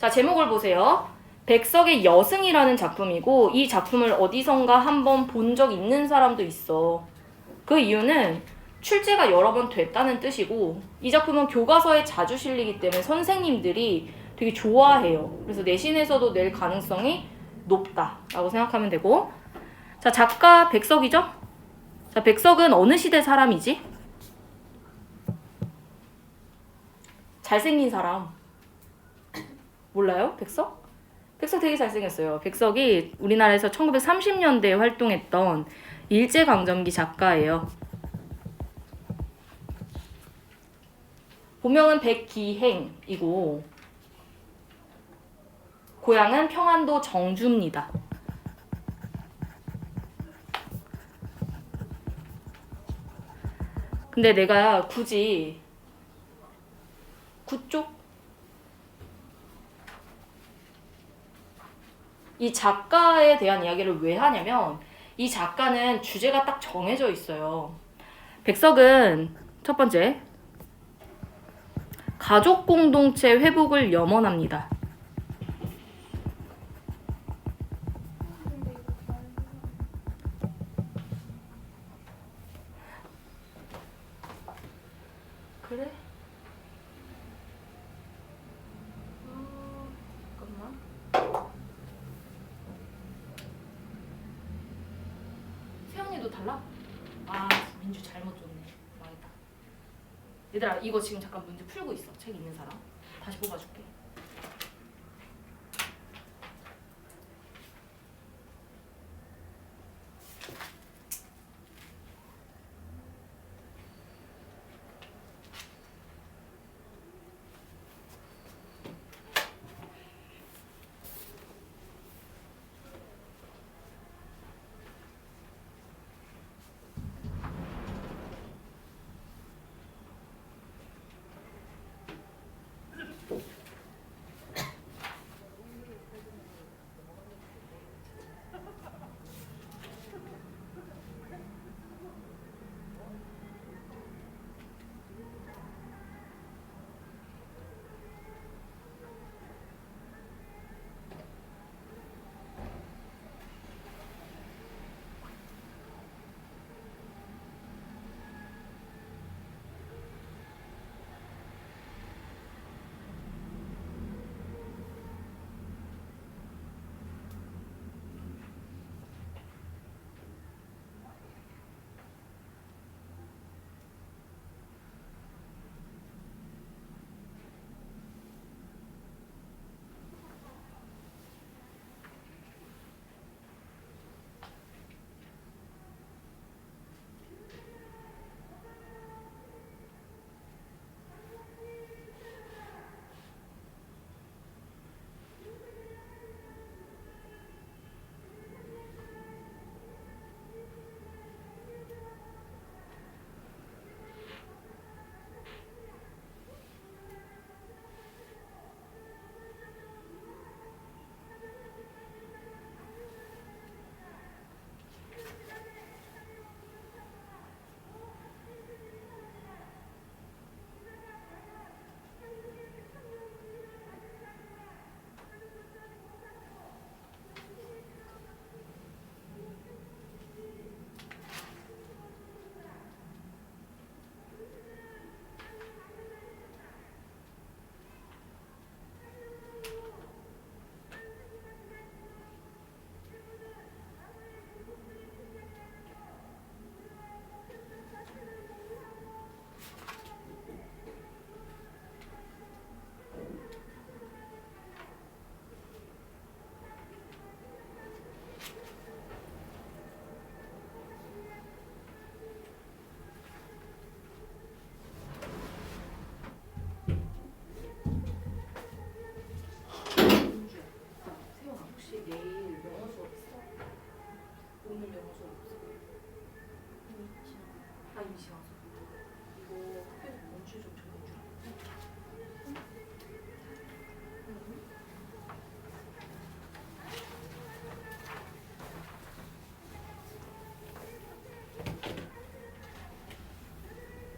자, 제목을 보세요. 백석의 여승이라는 작품이고 이 작품을 어디선가 한번 본 적 있는 사람도 있어. 그 이유는 출제가 여러 번 됐다는 뜻이고 이 작품은 교과서에 자주 실리기 때문에 선생님들이 되게 좋아해요. 그래서 내신에서도 낼 가능성이 높다라고 생각하면 되고, 자, 작가 백석이죠? 자, 백석은 어느 시대 사람이지? 잘생긴 사람. 몰라요? 백석? 백석 되게 잘생겼어요. 백석이 우리나라에서 1930년대에 활동했던 일제강점기 작가예요. 본명은 백기행이고 고향은 평안도 정주입니다. 근데 내가 굳이 구쪽? 이 작가에 대한 이야기를 왜 하냐면 이 작가는 주제가 딱 정해져 있어요. 백석은 첫 번째, 가족 공동체 회복을 염원합니다. 그래? 잠깐만. 세영이도 달라? 아, 민주 잘못 줬네. 망했다. 얘들아, 이거 지금 잠깐 문제 풀고 있어. 책 있는 사람. 다시 뽑아줄게.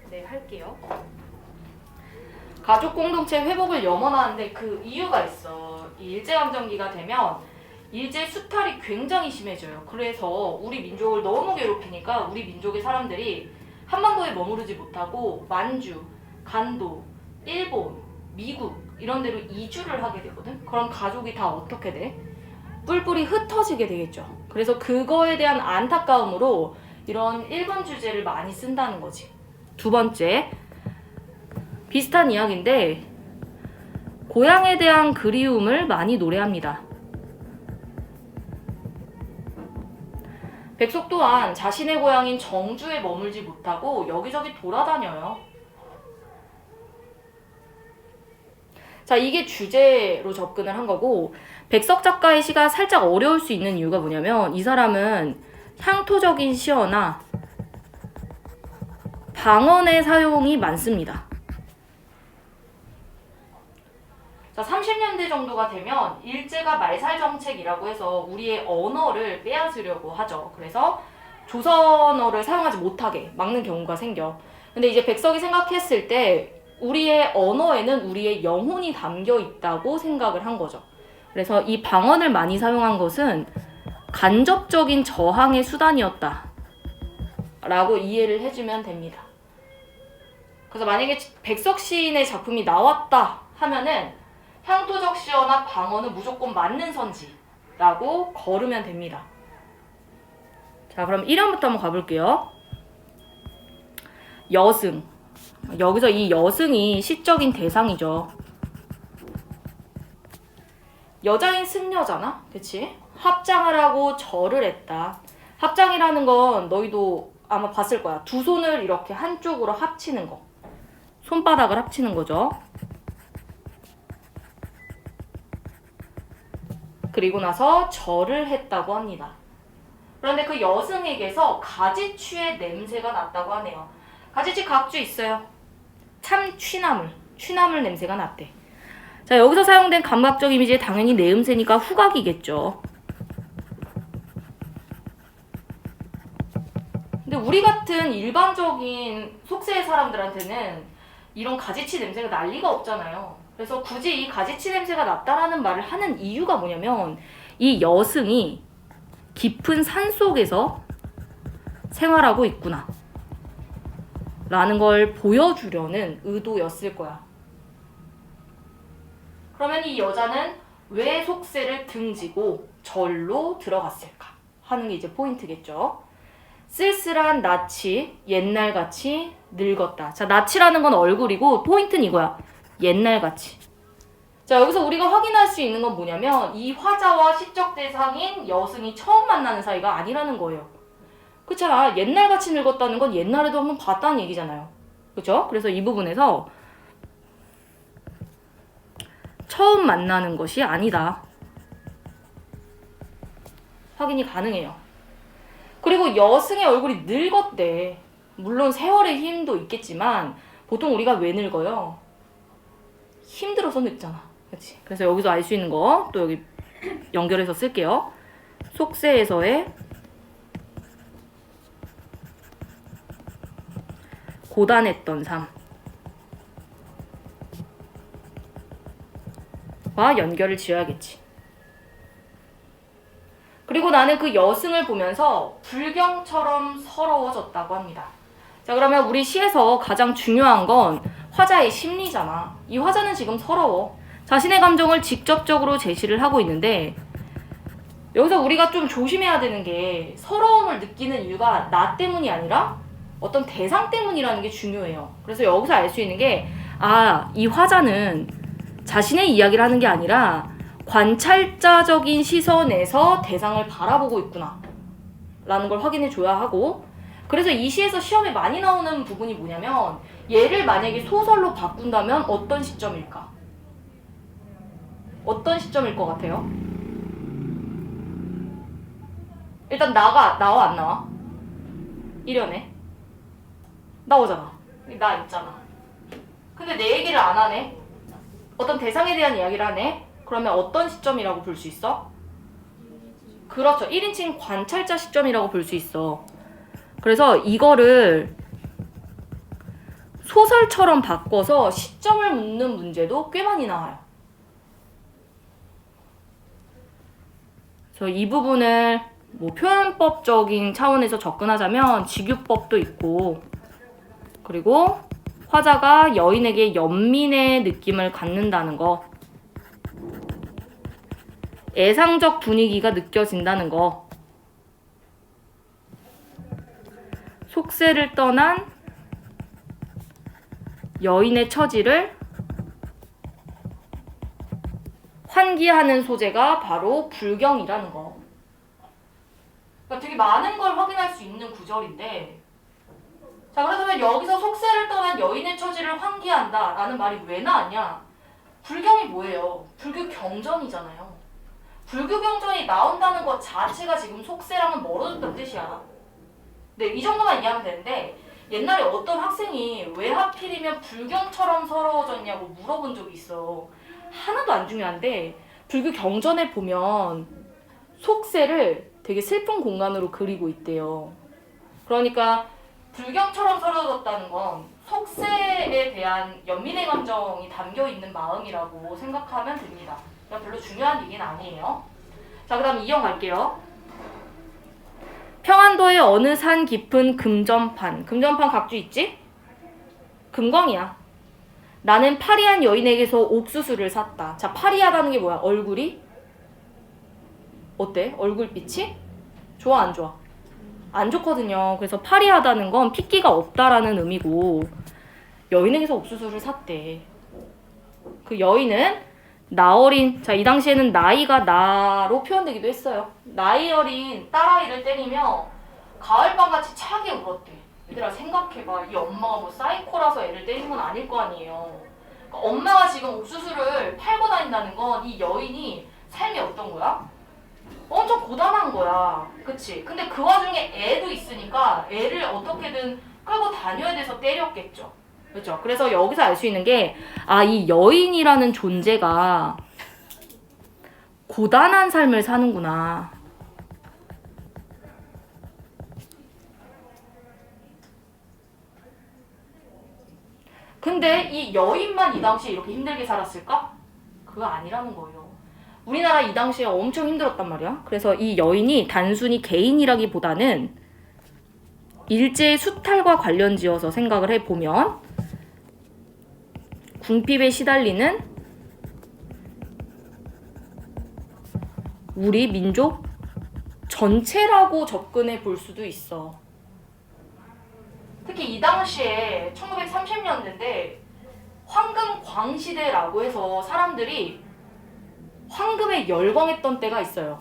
네, 할게요. 가족 공동체 회복을 염원하는데 그 이유가 있어. 이 일제강점기가 되면 일제 수탈이 굉장히 심해져요. 그래서 우리 민족을 너무 괴롭히니까 우리 민족의 사람들이 한반도에 머무르지 못하고 만주, 간도, 일본, 미국 이런 데로 이주를 하게 되거든. 그럼 가족이 다 어떻게 돼? 뿔뿔이 흩어지게 되겠죠. 그래서 그거에 대한 안타까움으로 이런 일본 주제를 많이 쓴다는 거지. 두 번째, 비슷한 이야기인데 고향에 대한 그리움을 많이 노래합니다. 백석 또한 자신의 고향인 정주에 머물지 못하고 여기저기 돌아다녀요. 자, 이게 주제로 접근을 한 거고, 백석 작가의 시가 살짝 어려울 수 있는 이유가 뭐냐면 이 사람은 향토적인 시어나 방언의 사용이 많습니다. 자, 30년대 정도가 되면 일제가 말살 정책이라고 해서 우리의 언어를 빼앗으려고 하죠. 그래서 조선어를 사용하지 못하게 막는 경우가 생겨. 근데 이제 백석이 생각했을 때 우리의 언어에는 우리의 영혼이 담겨 있다고 생각을 한 거죠. 그래서 이 방언을 많이 사용한 것은 간접적인 저항의 수단이었다 라고 이해를 해주면 됩니다. 그래서 만약에 백석 시인의 작품이 나왔다 하면은 향토적 시어나 방언은 무조건 맞는 선지라고 걸으면 됩니다. 자, 그럼 1연부터 한번 가볼게요. 여승. 여기서 이 여승이 시적인 대상이죠. 여자인 승려잖아? 그치? 합장을 하고 절을 했다. 합장이라는 건 너희도 아마 봤을 거야. 두 손을 이렇게 한쪽으로 합치는 거. 손바닥을 합치는 거죠. 그리고 나서 절을 했다고 합니다. 그런데 그 여승에게서 가지취의 냄새가 났다고 하네요. 가지취 각주 있어요. 참 취나물 냄새가 났대. 자, 여기서 사용된 감각적 이미지 당연히 내음새니까 후각이겠죠. 근데 우리 같은 일반적인 속세의 사람들한테는 이런 가지치 냄새가 날 리가 없잖아요. 그래서 굳이 이 가지치 냄새가 났다라는 말을 하는 이유가 뭐냐면 이 여승이 깊은 산 속에서 생활하고 있구나 라는 걸 보여주려는 의도였을 거야. 그러면 이 여자는 왜 속세를 등지고 절로 들어갔을까 하는 게 이제 포인트겠죠. 쓸쓸한 낯이 옛날같이 늙었다. 자, 낯이라는 건 얼굴이고 포인트는 이거야. 옛날같이. 자, 여기서 우리가 확인할 수 있는 건 뭐냐면 이 화자와 시적 대상인 여승이 처음 만나는 사이가 아니라는 거예요. 그렇잖아. 옛날같이 늙었다는 건 옛날에도 한번 봤다는 얘기잖아요. 그렇죠? 그래서 이 부분에서 처음 만나는 것이 아니다. 확인이 가능해요. 그리고 여승의 얼굴이 늙었대. 물론 세월의 힘도 있겠지만 보통 우리가 왜 늙어요? 힘들어서 늙잖아. 그치? 그래서 여기서 알 수 있는 거 또 여기 연결해서 쓸게요. 속세에서의 고단했던 삶과 연결을 지어야겠지. 그리고 나는 그 여승을 보면서 불경처럼 서러워졌다고 합니다. 자, 그러면 우리 시에서 가장 중요한 건 화자의 심리잖아. 이 화자는 지금 서러워. 자신의 감정을 직접적으로 제시를 하고 있는데 여기서 우리가 좀 조심해야 되는 게 서러움을 느끼는 이유가 나 때문이 아니라 어떤 대상 때문이라는 게 중요해요. 그래서 여기서 알 수 있는 게 이 화자는 자신의 이야기를 하는 게 아니라 관찰자적인 시선에서 대상을 바라보고 있구나 라는 걸 확인해 줘야 하고, 그래서 이 시에서 시험에 많이 나오는 부분이 뭐냐면 얘를 만약에 소설로 바꾼다면 어떤 시점일까? 어떤 시점일 것 같아요? 일단 나와 안 나와? 이려네. 나오잖아. 나 있잖아. 근데 내 얘기를 안 하네. 어떤 대상에 대한 이야기를 하네. 그러면 어떤 시점이라고 볼 수 있어? 그렇죠. 1인칭 관찰자 시점이라고 볼 수 있어. 그래서 이거를 소설처럼 바꿔서 시점을 묻는 문제도 꽤 많이 나와요. 그래서 이 부분을 뭐 표현법적인 차원에서 접근하자면 직유법도 있고, 그리고 화자가 여인에게 연민의 느낌을 갖는다는 거, 애상적 분위기가 느껴진다는 거, 속세를 떠난 여인의 처지를 환기하는 소재가 바로 불경이라는 거. 그러니까 되게 많은 걸 확인할 수 있는 구절인데, 자, 그렇다면 여기서 속세를 떠난 여인의 처지를 환기한다 라는 말이 왜 나왔냐? 불경이 뭐예요? 불교 경전이잖아요. 불교 경전이 나온다는 것 자체가 지금 속세랑은 멀어졌다는 뜻이야. 네, 이 정도만 이해하면 되는데, 옛날에 어떤 학생이 왜 하필이면 불경처럼 서러워졌냐고 물어본 적이 있어. 하나도 안 중요한데, 불교 경전에 보면 속세를 되게 슬픈 공간으로 그리고 있대요. 그러니까 불경처럼 서러워졌다는 건 속세에 대한 연민의 감정이 담겨 있는 마음이라고 생각하면 됩니다. 별로 중요한 얘기는 아니에요. 자, 그 다음 이어갈게요. 평안도의 어느 산 깊은 금전판. 금전판 각주 있지? 금광이야. 나는 파리한 여인에게서 옥수수를 샀다. 자, 파리하다는 게 뭐야? 얼굴이? 어때? 얼굴빛이? 좋아, 안 좋아? 안 좋거든요. 그래서 파리하다는 건 핏기가 없다라는 의미고, 여인에게서 옥수수를 샀대. 그 여인은 나어린, 자, 이 당시에는 나이가 나로 표현되기도 했어요. 나이 어린 딸아이를 때리며 가을밤같이 차게 울었대. 얘들아, 생각해봐. 이 엄마가 뭐 사이코라서 애를 때린 건 아닐 거 아니에요. 그러니까 엄마가 지금 옥수수를 팔고 다닌다는 건 이 여인이 삶이 어떤 거야? 엄청 고단한 거야. 그치? 근데 그 와중에 애도 있으니까 애를 어떻게든 끌고 다녀야 돼서 때렸겠죠. 그렇죠? 그래서 여기서 알 수 있는 게, 아, 이 여인이라는 존재가 고단한 삶을 사는구나. 근데 이 여인만 이 당시에 이렇게 힘들게 살았을까? 그거 아니라는 거예요. 우리나라 이 당시에 엄청 힘들었단 말이야. 그래서 이 여인이 단순히 개인이라기보다는 일제의 수탈과 관련 지어서 생각을 해보면, 궁핍에 시달리는 우리 민족 전체라고 접근해 볼 수도 있어. 특히 이 당시에 1930년대인데 황금 광시대라고 해서 사람들이 황금에 열광했던 때가 있어요.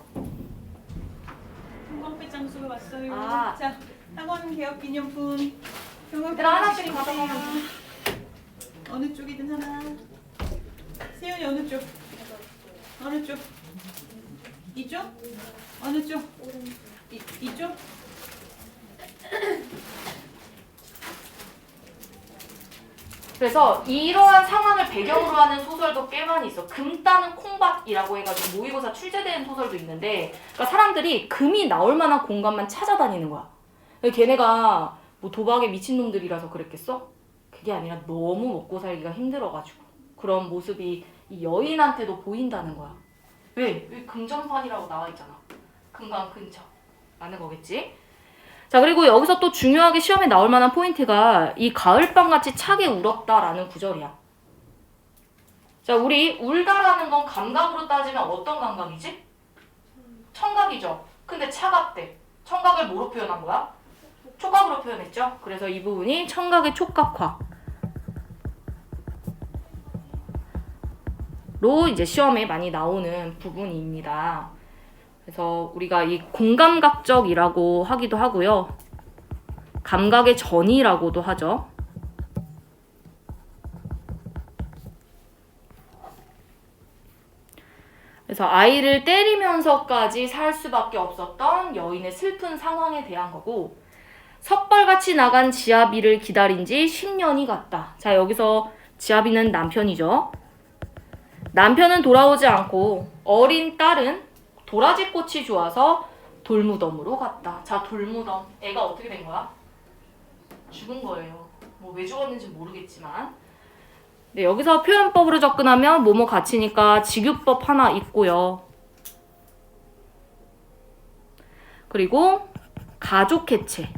형광빛 장수가 왔어요. 아. 자, 학원 개업 기념품. 형광빛 하나씩 장수 가져가면 주세요. 어느 쪽이든 하나. 세연이 어느 쪽? 어느 쪽? 이쪽? 어느 쪽? 이쪽? 그래서 이러한 상황을 배경으로 하는 소설도 꽤 많이 있어. 금 따는 콩밭이라고 해가지고 모의고사 출제된 소설도 있는데, 그러니까 사람들이 금이 나올 만한 공간만 찾아다니는 거야. 걔네가 뭐 도박에 미친놈들이라서 그랬겠어? 그게 아니라 너무 먹고 살기가 힘들어가지고 그런 모습이 이 여인한테도 보인다는 거야. 왜? 왜 금전판이라고 나와 있잖아. 금강 근처 라는 거겠지? 자, 그리고 여기서 또 중요하게 시험에 나올 만한 포인트가 이 가을밤같이 차게 울었다라는 구절이야. 자, 우리 울다라는 건 감각으로 따지면 어떤 감각이지? 청각이죠. 근데 차갑대. 청각을 뭐로 표현한 거야? 촉각으로 표현했죠. 그래서 이 부분이 청각의 촉각화 로 이제 시험에 많이 나오는 부분입니다. 그래서 우리가 이 공감각적이라고 하기도 하고요. 감각의 전이라고도 하죠. 그래서 아이를 때리면서까지 살 수밖에 없었던 여인의 슬픈 상황에 대한 거고, 석벌같이 나간 지아비를 기다린 지 10년이 갔다. 자, 여기서 지아비는 남편이죠. 남편은 돌아오지 않고 어린 딸은 도라지꽃이 좋아서 돌무덤으로 갔다. 자, 돌무덤. 애가 어떻게 된 거야? 죽은 거예요. 뭐 왜 죽었는지 모르겠지만. 네, 여기서 표현법으로 접근하면 뭐뭐 가치니까 직유법 하나 있고요. 그리고 가족 해체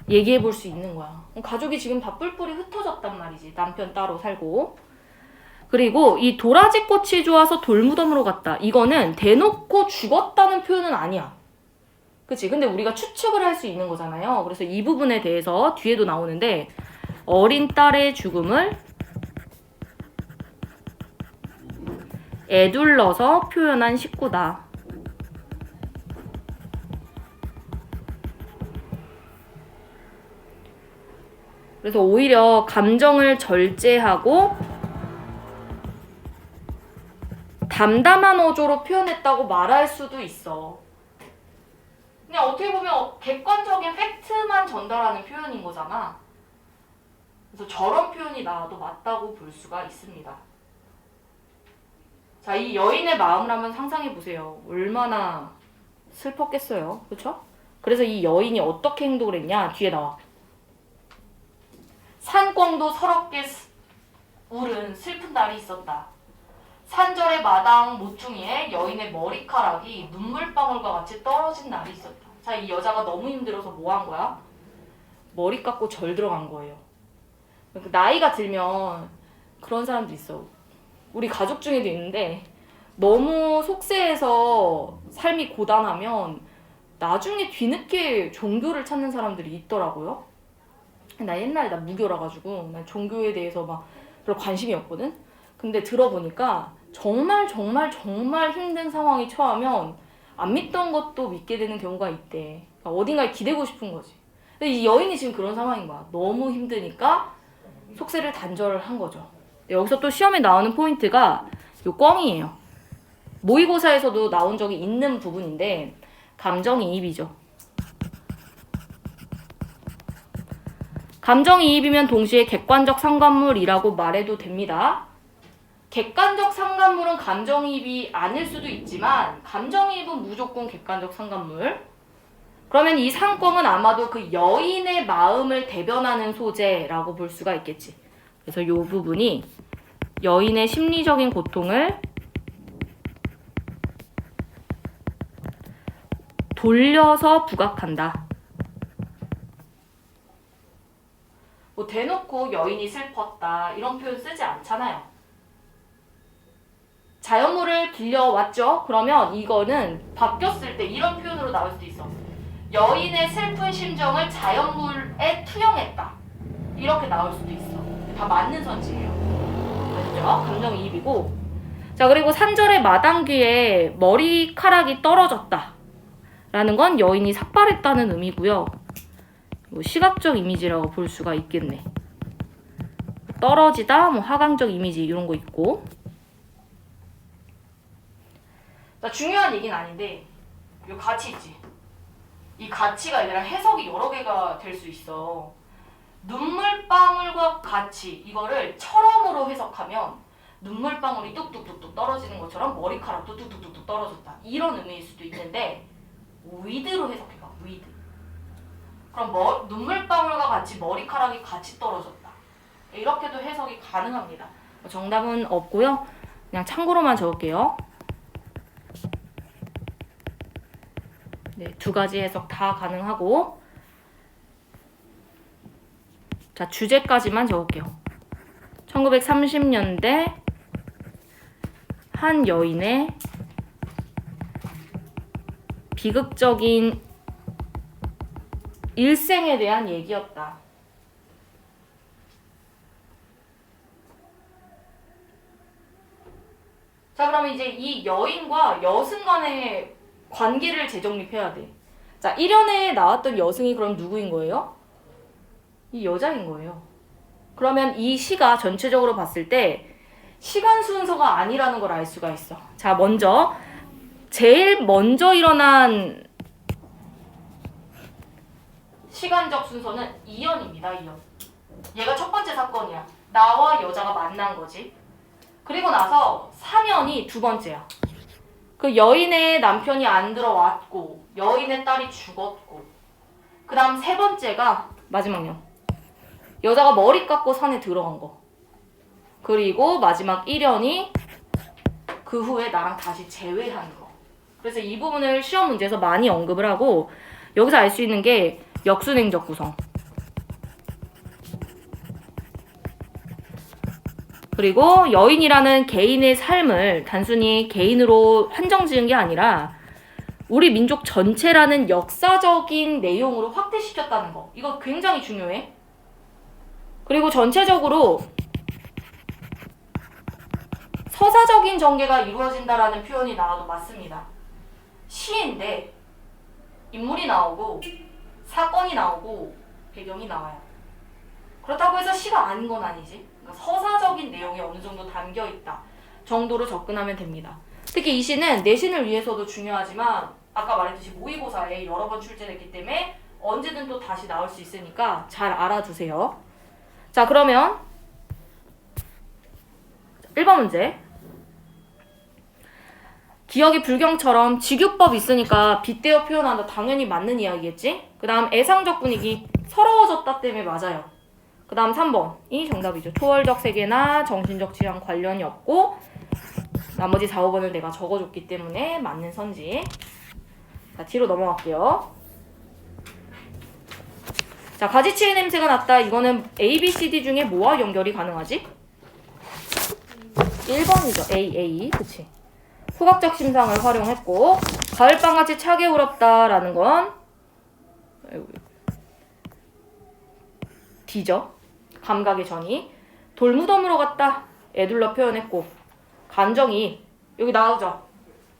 얘기해 볼 수 있는 거야. 가족이 지금 다 뿔뿔이 흩어졌단 말이지. 남편 따로 살고. 그리고 이 도라지꽃이 좋아서 돌무덤으로 갔다. 이거는 대놓고 죽었다는 표현은 아니야. 그치? 근데 우리가 추측을 할 수 있는 거잖아요. 그래서 이 부분에 대해서 뒤에도 나오는데 어린 딸의 죽음을 애둘러서 표현한 식구다. 그래서 오히려 감정을 절제하고 담담한 어조로 표현했다고 말할 수도 있어. 그냥 어떻게 보면 객관적인 팩트만 전달하는 표현인 거잖아. 그래서 저런 표현이 나와도 맞다고 볼 수가 있습니다. 자, 이 여인의 마음을 한번 상상해 보세요. 얼마나 슬펐겠어요. 그렇죠? 그래서 이 여인이 어떻게 행동을 했냐? 뒤에 나와. 산꿩도 서럽게 울은 슬픈 날이 있었다. 산절의 마당 모퉁이에 여인의 머리카락이 눈물방울과 같이 떨어진 날이 있었다. 자, 이 여자가 너무 힘들어서 뭐 한 거야? 머리 깎고 절 들어간 거예요. 나이가 들면 그런 사람도 있어. 우리 가족 중에도 있는데 너무 속세해서 삶이 고단하면 나중에 뒤늦게 종교를 찾는 사람들이 있더라고요. 나 옛날에 나 무교라 가지고 난 종교에 대해서 막 별로 관심이 없거든. 근데 들어보니까 정말 힘든 상황이 처하면 안 믿던 것도 믿게 되는 경우가 있대. 그러니까 어딘가에 기대고 싶은 거지. 근데 이 여인이 지금 그런 상황인 거야. 너무 힘드니까 속세를 단절한 거죠. 여기서 또 시험에 나오는 포인트가 요 꿩이에요. 모의고사에서도 나온 적이 있는 부분인데 감정이입이죠. 감정이입이면 동시에 객관적 상관물이라고 말해도 됩니다. 객관적 상관물은 감정이입이 아닐 수도 있지만 감정이입은 무조건 객관적 상관물. 그러면 이 산꿩은 아마도 그 여인의 마음을 대변하는 소재라고 볼 수가 있겠지. 그래서 이 부분이 여인의 심리적인 고통을 돌려서 부각한다. 뭐 대놓고 여인이 슬펐다 이런 표현 쓰지 않잖아요. 자연물을 빌려왔죠? 그러면 이거는 바뀌었을 때 이런 표현으로 나올 수도 있어. 여인의 슬픈 심정을 자연물에 투영했다. 이렇게 나올 수도 있어. 다 맞는 선지예요. 아시죠? 감정이입이고. 자, 그리고 산절의 마당귀에 머리카락이 떨어졌다. 라는 건 여인이 삭발했다는 의미고요. 시각적 이미지라고 볼 수가 있겠네. 떨어지다, 뭐 하강적 이미지 이런 거 있고. 자, 중요한 얘기는 아닌데 이 가치 있지. 이 가치가 아니라 해석이 여러 개가 될 수 있어. 눈물방울과 가치 이거를 철험으로 해석하면 눈물방울이 뚝뚝뚝뚝 떨어지는 것처럼 머리카락도 뚝뚝뚝뚝 떨어졌다. 이런 의미일 수도 있는데 위드로 해석해봐. 위드. 그럼 눈물방울과 같이 머리카락이 같이 떨어졌다. 이렇게도 해석이 가능합니다. 정답은 없고요. 그냥 참고로만 적을게요. 네, 두 가지 해석 다 가능하고. 자, 주제까지만 적을게요. 1930년대 한 여인의 비극적인 일생에 대한 얘기였다. 자, 그러면 이제 이 여인과 여승 간의 관계를 재정립해야 돼. 자, 1연에 나왔던 여승이 그럼 누구인 거예요? 이 여자인 거예요. 그러면 이 시가 전체적으로 봤을 때 시간 순서가 아니라는 걸 알 수가 있어. 자, 제일 먼저 일어난 시간적 순서는 2연입니다. 2연. 얘가 첫 번째 사건이야. 나와 여자가 만난 거지. 그리고 나서 3연이 두 번째야. 그 여인의 남편이 안 들어왔고 여인의 딸이 죽었고 그 다음 세 번째가 마지막 년. 여자가 머리 깎고 산에 들어간 거. 그리고 마지막 1년이 그 후에 나랑 다시 재회하는 거. 그래서 이 부분을 시험 문제에서 많이 언급을 하고 여기서 알 수 있는 게 역순행적 구성. 그리고 여인이라는 개인의 삶을 단순히 개인으로 한정 지은 게 아니라 우리 민족 전체라는 역사적인 내용으로 확대시켰다는 거. 이거 굉장히 중요해. 그리고 전체적으로 서사적인 전개가 이루어진다라는 표현이 나와도 맞습니다. 시인데 인물이 나오고 사건이 나오고 배경이 나와요. 그렇다고 해서 시가 아닌 건 아니지. 그러니까 서사적인 내용이 어느 정도 담겨 있다 정도로 접근하면 됩니다. 특히 이 시는 내신을 위해서도 중요하지만 아까 말했듯이 모의고사에 여러 번 출제됐기 때문에 언제든 또 다시 나올 수 있으니까 잘 알아두세요. 자, 그러면 1번 문제. 기억이 불경처럼 직유법 있으니까 빗대어 표현한다. 당연히 맞는 이야기겠지? 그 다음 애상적 분위기 서러워졌다 때문에 맞아요. 그 다음 3번이 정답이죠. 초월적 세계나 정신적 취향 관련이 없고 나머지 4, 5번을 내가 적어줬기 때문에 맞는 선지. 자, 뒤로 넘어갈게요. 자, 가지치의 냄새가 났다. 이거는 A, B, C, D 중에 뭐와 연결이 가능하지? 1번이죠. A. 그치. 후각적 심상을 활용했고 가을밤같이 차게 울었다라는 건 D죠. 감각의 전이. 돌무덤으로 갔다. 애둘러 표현했고 감정이 여기 나오죠.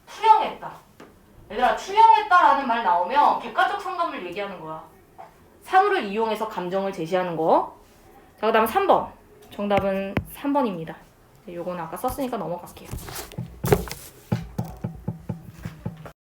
투영했다. 얘들아, 투영했다라는 말 나오면 객관적 상관을 얘기하는 거야. 사물을 이용해서 감정을 제시하는 거. 자, 그 다음에 3번. 정답은 3번입니다. 요거는 아까 썼으니까 넘어갈게요.